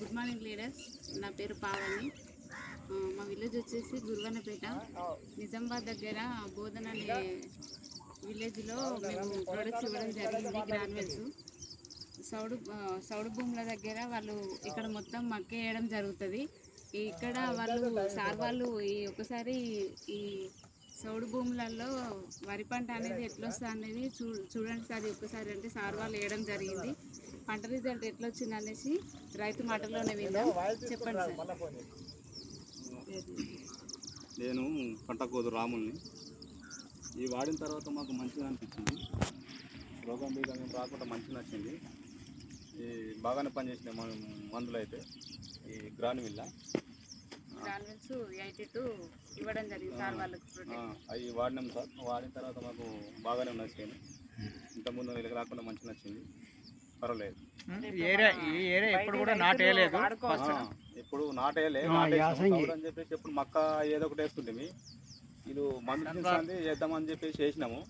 Good morning leaders. నా పేరు పావని. మా విలేజ్ వచ్చేసి గురువన్నపేట, నిజామాబాద్ దగ్గర బోధన అనే విలేజ్లో మేము ప్రొడక్ట్స్ ఇవ్వడం జరిగింది. గ్రాన్యువల్స్ సౌడు భూముల దగ్గర వాళ్ళు ఇక్కడ మొత్తం మక్కేయడం జరుగుతుంది. ఇక్కడ వాళ్ళు ఈ ఒకసారి ఈ సౌడు భూములలో వరి పంట అనేది ఎట్లా వస్తుంది అనేది చూడండి సార్. ఒకసారి అంటే సార్ వాళ్ళు వేయడం జరిగింది. పంట రిజల్ట్ ఎట్లా వచ్చింది అనేసి రైతు మాటల్లోనే విందాం. చెప్పండి సార్. నేను పంటకోదు రాముల్ని. ఈ వాడిన తర్వాత మాకు మంచిగా అనిపించింది. రోగం మీద రాకుండా మంచిగా నచ్చింది. ఈ బాగానే పనిచేసినాయి మన మందులు అయితే. ఈ గ్రాన్యువల్స్ 82 ఇవ్వడం జరిగింది సార్ వాళ్ళకి. అవి వాడినాం సార్. వాడిన తర్వాత మాకు బాగానే నచ్చింది. ఇంతకుముందు వీళ్ళకి రాకుండా మంచిగా నచ్చింది. పర్వాలేదు. ఎప్పుడు నాటేయలేదు, ఎప్పుడు నాటేయలే అని చెప్పేసి ఎప్పుడు మక్క ఏదో ఒకటి వేస్తుంటే వీళ్ళు మందు చూస్తుంది చేద్దామని చెప్పేసి వేసినాము.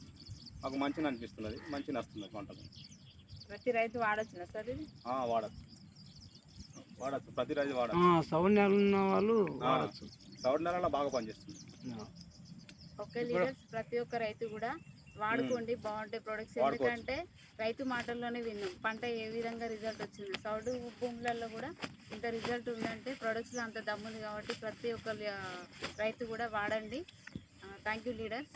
మాకు మంచిగా అనిపిస్తున్నది, మంచిగా వస్తుంది పంటలు. ప్రతి రైతు వాడచ్చు సార్ ఇది? వాడచ్చు, ప్రతి రైతు వాడచ్చు. సౌండ్ నెల ఉన్న వాళ్ళు వాడచ్చు. సౌండ్ నెలలో బాగా పనిచేస్తుంది. ఓకే లీడర్స్, ప్రతి ఒక్క రైతు కూడా వాడుకోండి, బాగుంటాయి ప్రొడక్ట్స్. ఎందుకంటే రైతు మాటల్లోనే విన్నాం పంట ఏ విధంగా రిజల్ట్ వచ్చింది. సౌడు భూములలో కూడా ఇంత రిజల్ట్ ఉందంటే ప్రొడక్ట్స్లో అంత దమ్ముంది. కాబట్టి ప్రతి ఒక్క రైతు కూడా వాడండి. Thank you leaders.